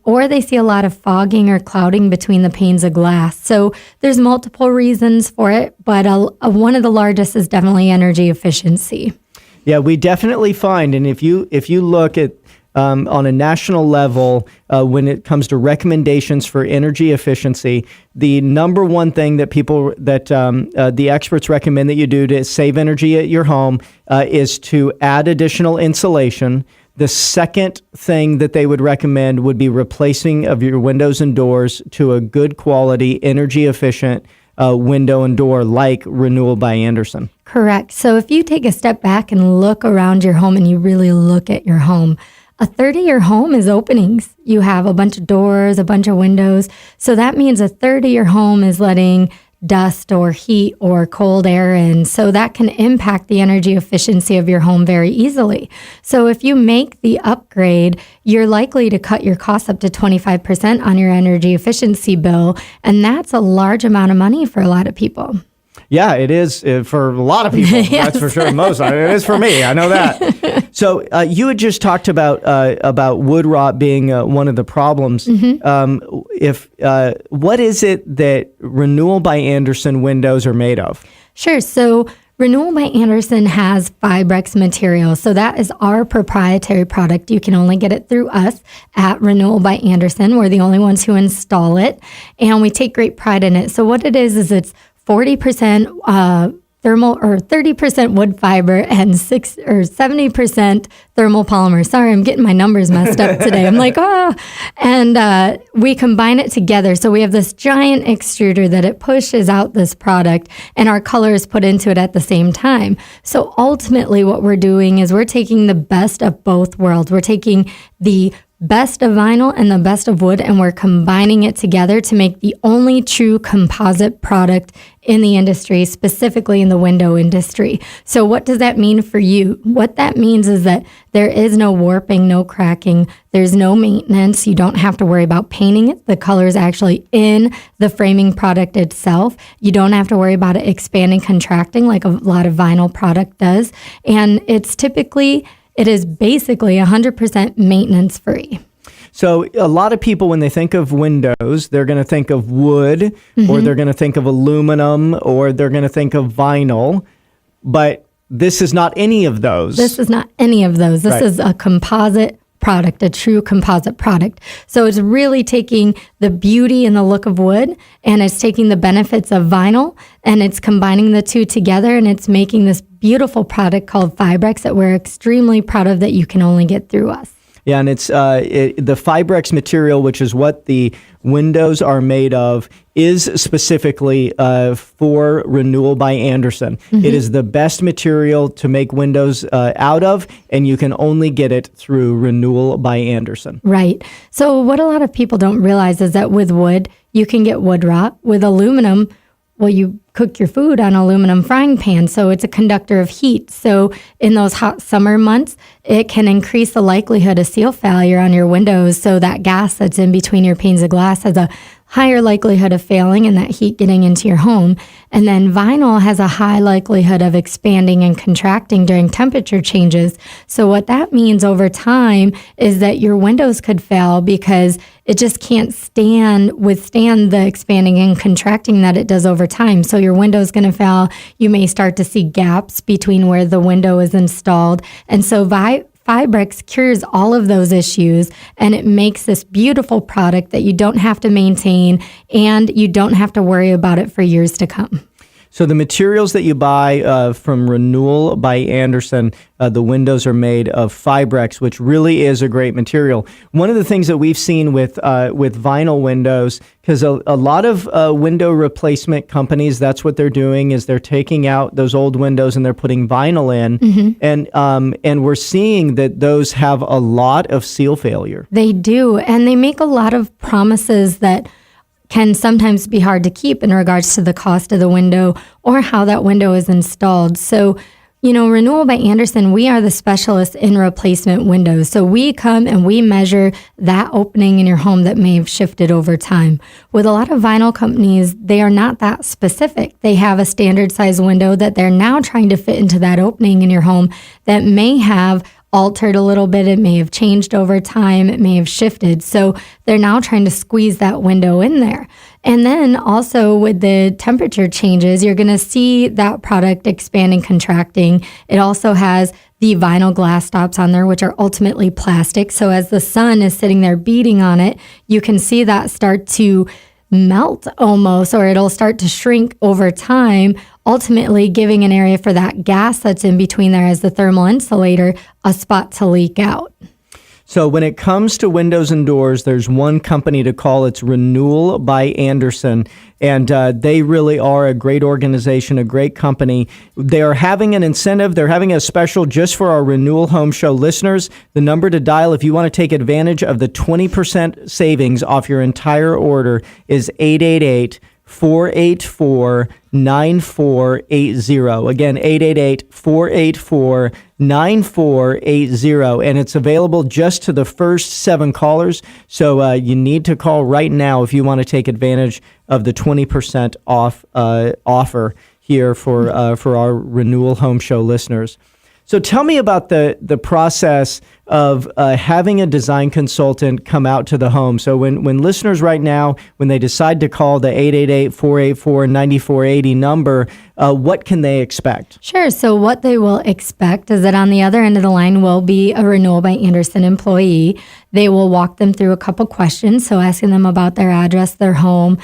Or they see a lot of fogging or clouding between the panes of glass. So there's multiple reasons for it, but one of the largest is definitely energy efficiency. Yeah, we definitely find, and if you look at on a national level, when it comes to recommendations for energy efficiency, the number one thing that the experts recommend that you do to save energy at your home is to add additional insulation. The second thing that they would recommend would be replacing of your windows and doors to a good quality, energy efficient window and door like Renewal by Andersen. Correct. So if you take a step back and look around your home and you really look at your home, a third of your home is openings. You have a bunch of doors, a bunch of windows. So that means a third of your home is letting dust or heat or cold air in. So that can impact the energy efficiency of your home very easily. So if you make the upgrade, you're likely to cut your costs up to 25% on your energy efficiency bill. And that's a large amount of money for a lot of people. Yeah, it is for a lot of people. Yes. That's for sure. Most it is for me. I know that. So you had just talked about wood rot being one of the problems. What is it that Renewal by Andersen windows are made of? Sure. So Renewal by Andersen has Fibrex material. So that is our proprietary product. You can only get it through us at Renewal by Andersen. We're the only ones who install it, and we take great pride in it. So what it is it's 40% thermal or 30% wood fiber and 70% thermal polymer. Sorry, I'm getting my numbers messed up today. I'm like, and we combine it together. So we have this giant extruder that it pushes out this product, and our color is put into it at the same time. So ultimately what we're doing is we're taking the best of both worlds. We're taking the best of vinyl and the best of wood, and we're combining it together to make the only true composite product in the industry, specifically in the window industry. So what does that mean for you? What that means is that there is no warping, no cracking, there's no maintenance. You don't have to worry about painting it. The color is actually in the framing product itself. You don't have to worry about it expanding, contracting like a lot of vinyl product does. And it is basically 100% maintenance free. So a lot of people, when they think of windows, they're going to think of wood, or they're going to think of aluminum, or they're going to think of vinyl. But this is not any of those. This is not any of those. This is a composite product, a true composite product. So it's really taking the beauty and the look of wood, and it's taking the benefits of vinyl, and it's combining the two together, and it's making this beautiful product called Fibrex that we're extremely proud of that you can only get through us. Yeah, and it's the Fibrex material, which is what the windows are made of, is specifically for Renewal by Andersen. It is the best material to make windows out of, and you can only get it through Renewal by Andersen. Right. So what a lot of people don't realize is that with wood, you can get wood rot. With aluminum, well, you cook your food on aluminum frying pan, so it's a conductor of heat. So in those hot summer months, it can increase the likelihood of seal failure on your windows. So that gas that's in between your panes of glass has a higher likelihood of failing and that heat getting into your home. And then vinyl has a high likelihood of expanding and contracting during temperature changes. So what that means over time is that your windows could fail because it just can't withstand the expanding and contracting that it does over time. So your window's going to fail. You may start to see gaps between where the window is installed. And so Fibrex cures all of those issues, and it makes this beautiful product that you don't have to maintain and you don't have to worry about it for years to come. So the materials that you buy from Renewal by Andersen, the windows are made of Fibrex, which really is a great material. One of the things that we've seen with vinyl windows, because a lot of window replacement companies, that's what they're doing, is they're taking out those old windows and they're putting vinyl in, and we're seeing that those have a lot of seal failure. They do, and they make a lot of promises that can sometimes be hard to keep in regards to the cost of the window or how that window is installed. So, Renewal by Andersen, we are the specialists in replacement windows. So we come and we measure that opening in your home that may have shifted over time. With a lot of vinyl companies, they are not that specific. They have a standard size window that they're now trying to fit into that opening in your home that may have altered a little bit. It may have changed over time. It may have shifted. So they're now trying to squeeze that window in there. And then also with the temperature changes, you're going to see that product expanding, contracting. It also has the vinyl glass stops on there, which are ultimately plastic. So as the sun is sitting there beating on it, you can see that start to melt almost, or it'll start to shrink over time, ultimately giving an area for that gas that's in between there as the thermal insulator, a spot to leak out. So when it comes to windows and doors, there's one company to call. It's Renewal by Andersen, and they really are a great organization, a great company. They are having an incentive. They're having a special just for our Renewal Home Show listeners. The number to dial if you want to take advantage of the 20% savings off your entire order is 888-484-9480. Again, 888-484-9480. And it's available just to the first 7 callers. So you need to call right now if you want to take advantage of the 20% off offer here for our Renewal Home Show listeners. So tell me about the process of having a design consultant come out to the home. So when listeners right now, when they decide to call the 888-484-9480 number, what can they expect? Sure. So what they will expect is that on the other end of the line will be a Renewal by Andersen employee. They will walk them through a couple questions, so asking them about their address, their home,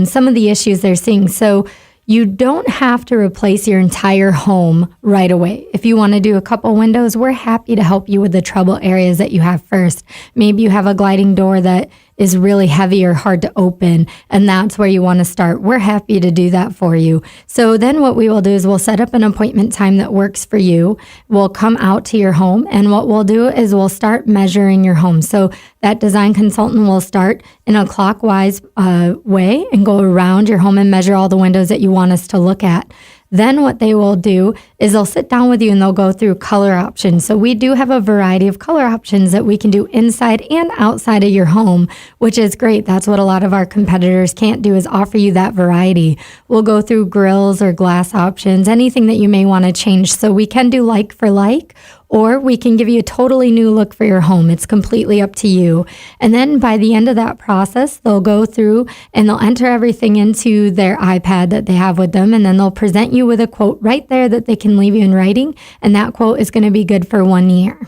some of the issues they're seeing. So you don't have to replace your entire home right away. If you want to do a couple windows, we're happy to help you with the trouble areas that you have first. Maybe you have a gliding door that is really heavy or hard to open, and that's where you want to start. We're happy to do that for you. So then what we will do is we'll set up an appointment time that works for you. We'll come out to your home, and what we'll do is we'll start measuring your home. So that design consultant will start in a clockwise way and go around your home and measure all the windows that you want us to look at. Then what they will do is they'll sit down with you and they'll go through color options. So we do have a variety of color options that we can do inside and outside of your home, which is great. That's what a lot of our competitors can't do, is offer you that variety. We'll go through grills or glass options, anything that you may want to change. So we can do like for like, or we can give you a totally new look for your home. It's completely up to you. And then by the end of that process, they'll go through and they'll enter everything into their iPad that they have with them, and then they'll present you with a quote right there that they can leave you in writing, and that quote is going to be good for 1 year.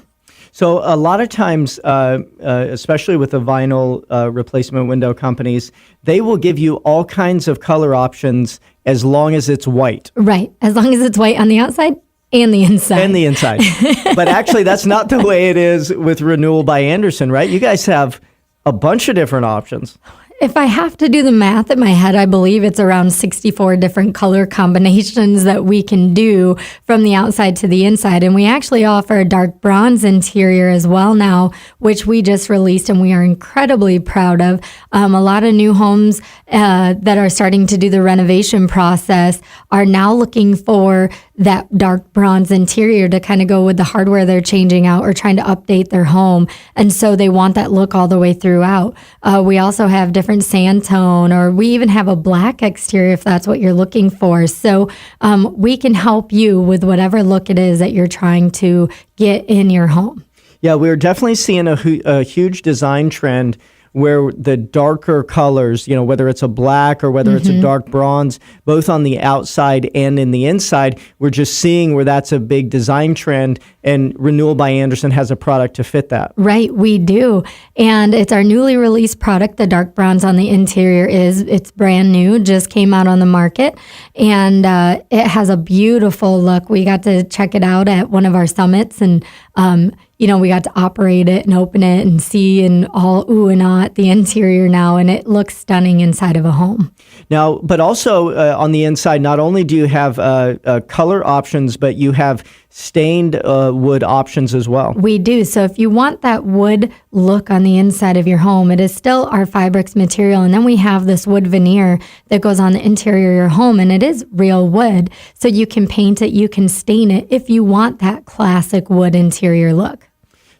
So a lot of times, especially with the vinyl replacement window companies, they will give you all kinds of color options as long as it's white. Right. As long as it's white on the outside and the inside. And the inside. But actually, that's not the way it is with Renewal by Andersen, right? You guys have a bunch of different options. If I have to do the math in my head, I believe it's around 64 different color combinations that we can do from the outside to the inside. And we actually offer a dark bronze interior as well now, which we just released and we are incredibly proud of. A lot of new homes that are starting to do the renovation process are now looking for that dark bronze interior to kind of go with the hardware they're changing out or trying to update their home. And so they want that look all the way throughout. We also have different sand tone, or we even have a black exterior if that's what you're looking for. So we can help you with whatever look it is that you're trying to get in your home. Yeah, we're definitely seeing a huge design trend where the darker colors, whether it's a black or whether it's a dark bronze, both on the outside and in the inside, we're just seeing where that's a big design trend, and Renewal by Andersen has a product to fit that. Right, we do. And it's our newly released product. The dark bronze on the interior it's brand new, just came out on the market, and it has a beautiful look. We got to check it out at one of our summits, and we got to operate it and open it and see and all ooh and ah at the interior now, and it looks stunning inside of a home. Now, but also on the inside, not only do you have color options, but you have stained wood options as well. We do. So if you want that wood look on the inside of your home, it is still our Fibrix material. And then we have this wood veneer that goes on the interior of your home, and it is real wood. So you can paint it, you can stain it if you want that classic wood interior look.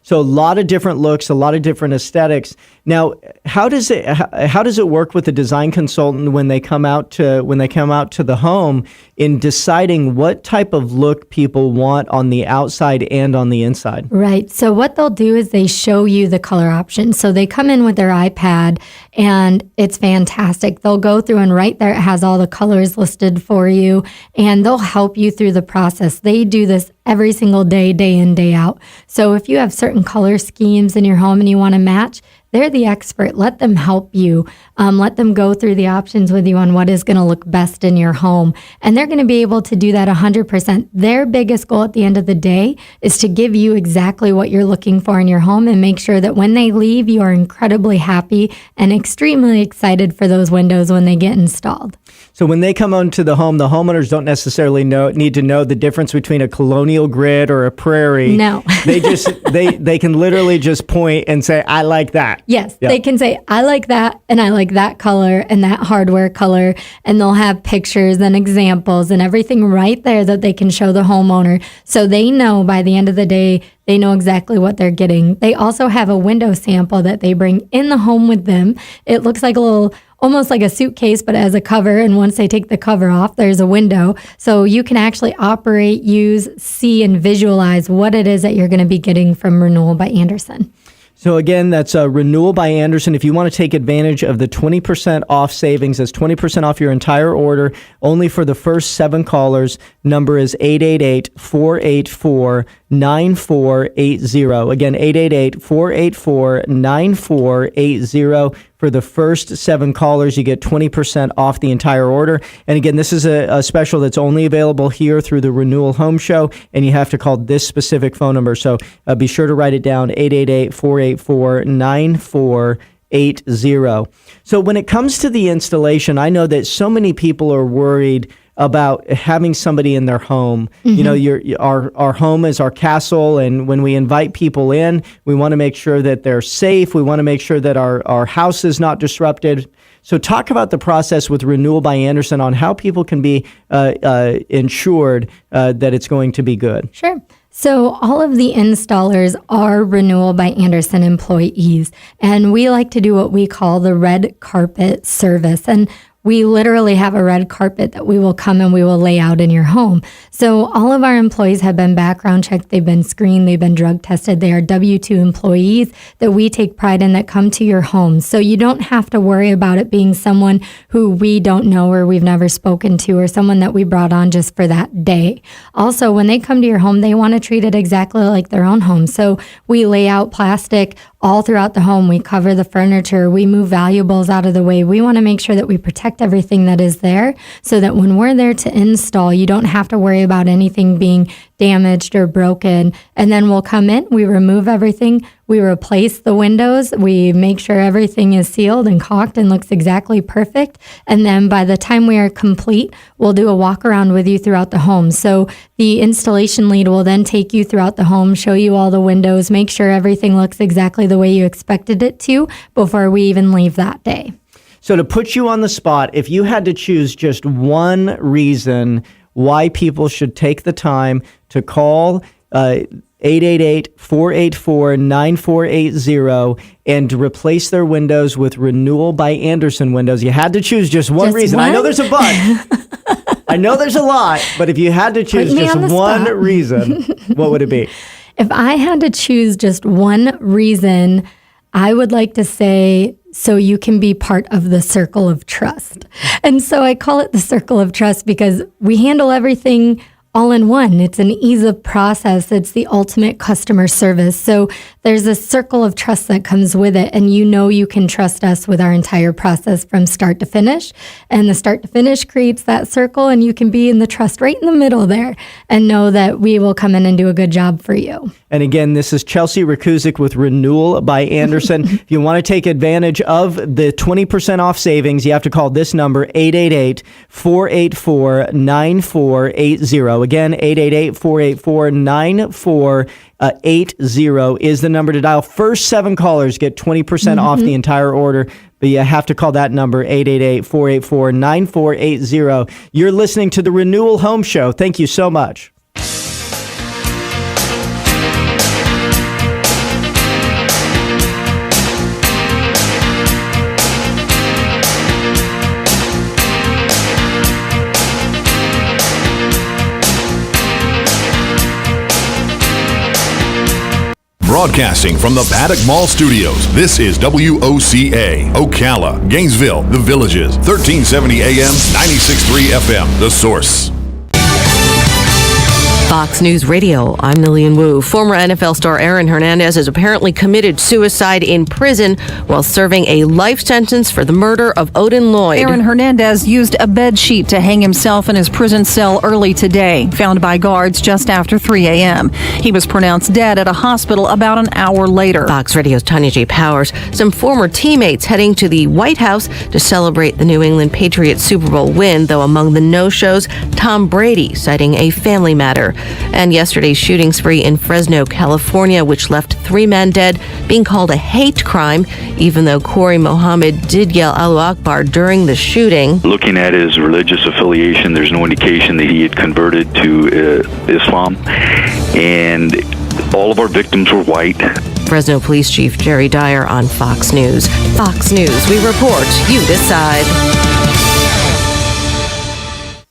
So a lot of different looks, a lot of different aesthetics. Now, how does it work with the design consultant when they come out to the home in deciding what type of look people want on the outside and on the inside? Right. So what they'll do is they show you the color options. So they come in with their iPad, and it's fantastic. They'll go through, and right there it has all the colors listed for you, and they'll help you through the process. They do this every single day, day in, day out. So if you have certain color schemes in your home and you want to match, they're the expert. Let them help you. Let them go through the options with you on what is going to look best in your home. And they're going to be able to do that 100%. Their biggest goal at the end of the day is to give you exactly what you're looking for in your home and make sure that when they leave, you are incredibly happy and extremely excited for those windows when they get installed. So when they come onto the home, the homeowners don't necessarily need to know the difference between a colonial grid or a prairie. No. They can literally just point and say, I like that. Yes, They can say, I like that, and I like that color and that hardware color, and they'll have pictures and examples and everything right there that they can show the homeowner. So they know by the end of the day, they know exactly what they're getting. They also have a window sample that they bring in the home with them. It looks like almost like a suitcase, but as a cover. And once they take the cover off, there's a window. So you can actually operate, use, see, and visualize what it is that you're going to be getting from Renewal by Andersen. So again, that's Renewal by Andersen. If you want to take advantage of the 20% off savings, that's 20% off your entire order, only for the first 7 callers. Number is 888-484-9480. Again, 888-484-9480. For the first 7 callers, you get 20% off the entire order. And again, this is a special that's only available here through the Renewal Home Show, and you have to call this specific phone number. So be sure to write it down, 888-484-9480. So when it comes to the installation, I know that so many people are worried about having somebody in their home. Mm-hmm. Our home is our castle, and when we invite people in, we want to make sure that they're safe. We want to make sure that our house is not disrupted. So talk about the process with Renewal by Andersen on how people can be insured that it's going to be good. Sure. So all of the installers are Renewal by Andersen employees, and we like to do what we call the red carpet service. And we literally have a red carpet that we will come and we will lay out in your home. So all of our employees have been background checked, they've been screened, they've been drug tested. They are W-2 employees that we take pride in that come to your home. So you don't have to worry about it being someone who we don't know or we've never spoken to, or someone that we brought on just for that day. Also, when they come to your home, they want to treat it exactly like their own home. So we lay out plastic all throughout the home. We cover the furniture. We move valuables out of the way. We want to make sure that we protect everything that is there so that when we're there to install, you don't have to worry about anything being damaged or broken. And then we'll come in, we remove everything, we replace the windows, we make sure everything is sealed and caulked and looks exactly perfect. And then by the time we are complete, we'll do a walk around with you throughout the home. So the installation lead will then take you throughout the home, show you all the windows, make sure everything looks exactly the way you expected it to before we even leave that day. So to put you on the spot, if you had to choose just one reason why people should take the time to call 888-484-9480 and to replace their windows with Renewal by Andersen windows, you had to choose just one reason. One? I know there's a but. I know there's a lot, but if you had to choose just one reason, what would it be? If I had to choose just one reason, I would like to say so you can be part of the circle of trust. And so I call it the circle of trust because we handle everything all in one. It's an ease of process. It's the ultimate customer service. So there's a circle of trust that comes with it. And you can trust us with our entire process from start to finish. And the start to finish creates that circle, and you can be in the trust right in the middle there and know that we will come in and do a good job for you. And again, this is Chelsea Rakusic with Renewal by Andersen. If you want to take advantage of the 20% off savings, you have to call this number, 888-484-9480. Again, 888-484-9480 is the number to dial. First 7 callers get 20% off the entire order. But you have to call that number, 888-484-9480. You're listening to the Renewal Home Show. Thank you so much. Broadcasting from the Paddock Mall Studios, this is WOCA, Ocala, Gainesville, The Villages, 1370 AM, 96.3 FM, The Source. Fox News Radio, I'm Lillian Wu. Former NFL star Aaron Hernandez has apparently committed suicide in prison while serving a life sentence for the murder of Odin Lloyd. Aaron Hernandez used a bed sheet to hang himself in his prison cell early today, found by guards just after 3 a.m. He was pronounced dead at a hospital about an hour later. Fox Radio's Tanya J. Powers. Some former teammates heading to the White House to celebrate the New England Patriots Super Bowl win, though among the no-shows, Tom Brady, citing a family matter. And yesterday's shooting spree in Fresno, California, which left 3 men dead, being called a hate crime, even though Corey Mohammed did yell Allahu Akbar during the shooting. Looking at his religious affiliation, there's no indication that he had converted to Islam. And all of our victims were white. Fresno Police Chief Jerry Dyer on Fox News. Fox News, we report, you decide.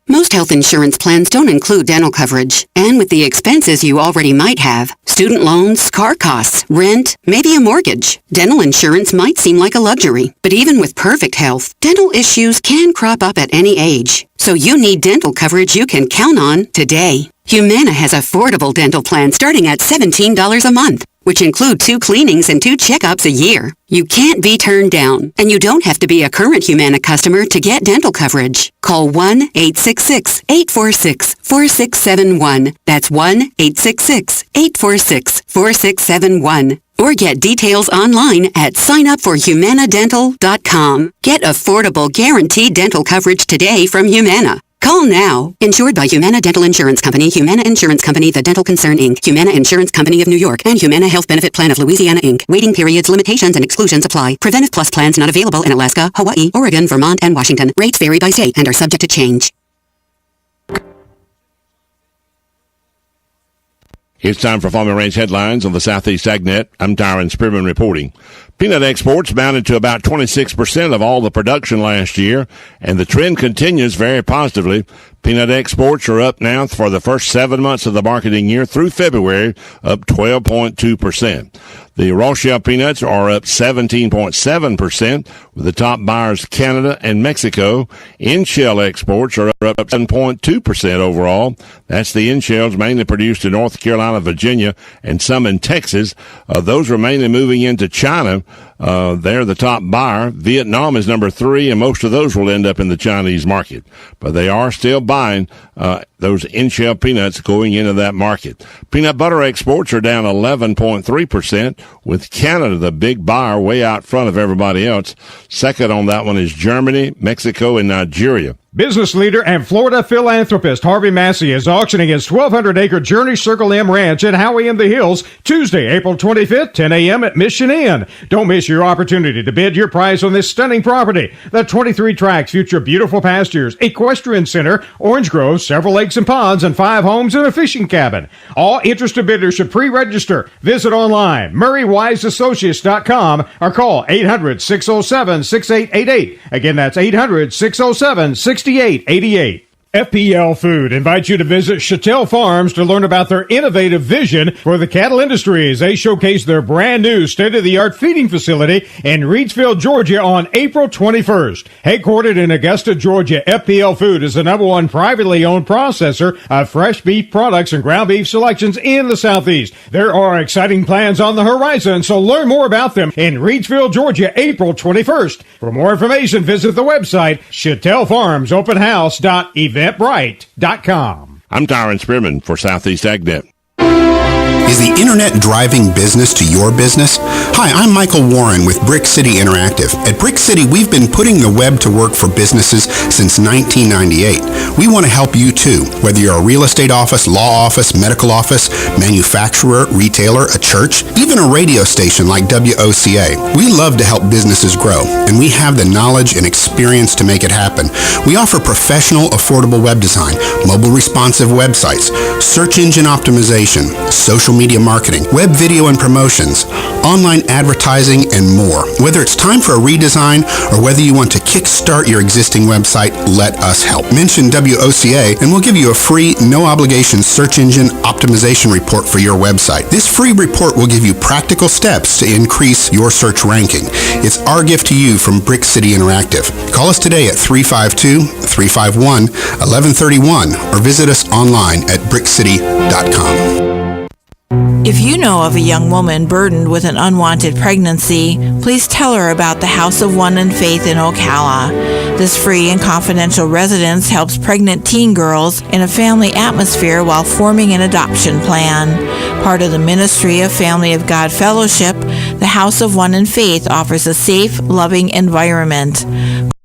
Most health insurance plans don't include dental coverage. And with the expenses you already might have, student loans, car costs, rent, maybe a mortgage, dental insurance might seem like a luxury. But even with perfect health, dental issues can crop up at any age. So you need dental coverage you can count on today. Humana has affordable dental plans starting at $17 a month, which include 2 cleanings and 2 checkups a year. You can't be turned down, and you don't have to be a current Humana customer to get dental coverage. Call 1-866-846-4671. That's 1-866-846-4671. Or get details online at signupforhumanadental.com. Get affordable, guaranteed dental coverage today from Humana. Call now. Insured by Humana Dental Insurance Company, Humana Insurance Company, The Dental Concern, Inc., Humana Insurance Company of New York, and Humana Health Benefit Plan of Louisiana, Inc. Waiting periods, limitations, and exclusions apply. Preventive Plus plans not available in Alaska, Hawaii, Oregon, Vermont, and Washington. Rates vary by state and are subject to change. It's time for Farming Ranch headlines on the Southeast AgNet. I'm Tyron Spearman reporting. Peanut exports mounted to about 26% of all the production last year, and the trend continues very positively. Peanut exports are up now for the first 7 months of the marketing year through February, up 12.2%. The raw shell peanuts are up 17.7%, with the top buyers Canada and Mexico. In-shell exports are up 7.2% overall. That's the in-shells mainly produced in North Carolina, Virginia, and some in Texas. Those are mainly moving into China. They're the top buyer. Vietnam is number 3, and most of those will end up in the Chinese market. But they are still buying those in-shell peanuts going into that market. Peanut butter exports are down 11.3%, with Canada the big buyer way out front of everybody else. Second on that one is Germany, Mexico, and Nigeria. Business leader and Florida philanthropist Harvey Massey is auctioning his 1,200-acre Journey Circle M Ranch in Howey in the Hills Tuesday, April 25th, 10 a.m. at Mission Inn. Don't miss your opportunity to bid your price on this stunning property. The 23 tracks feature beautiful pastures, equestrian center, orange groves, several lakes and ponds, and 5 homes and a fishing cabin. All interested bidders should pre-register. Visit online, MurrayWiseAssociates.com, or call 800-607-6888. Again, that's 800-607-6888. FPL Food invites you to visit Chattel Farms to learn about their innovative vision for the cattle industry as they showcase their brand new state-of-the-art feeding facility in Reidsville, Georgia on April 21st. Headquartered in Augusta, Georgia, FPL Food is the #1 privately owned processor of fresh beef products and ground beef selections in the Southeast. There are exciting plans on the horizon, so learn more about them in Reidsville, Georgia, April 21st. For more information, visit the website chattelfarmsopenhouse.eventbrite.com. I'm Tyron Spearman for Southeast AgNet. Is the internet driving business to your business? Hi, I'm Michael Warren with Brick City Interactive. At Brick City, we've been putting the web to work for businesses since 1998. We want to help you too, whether you're a real estate office, law office, medical office, manufacturer, retailer, a church, even a radio station like WOCA. We love to help businesses grow, and we have the knowledge and experience to make it happen. We offer professional, affordable web design, mobile responsive websites, search engine optimization, social media marketing, web video and promotions, online advertising, and more. Whether it's time for a redesign or whether you want to kickstart your existing website, let us help. Mention WOCA and we'll give you a free, no-obligation search engine optimization report for your website. This free report will give you practical steps to increase your search ranking. It's our gift to you from Brick City Interactive. Call us today at 352-351-1131 or visit us online at brickcity.com. If you know of a young woman burdened with an unwanted pregnancy, please tell her about the House of One and Faith in Ocala. This free and confidential residence helps pregnant teen girls in a family atmosphere while forming an adoption plan. Part of the Ministry of Family of God Fellowship, the House of One and Faith offers a safe, loving environment.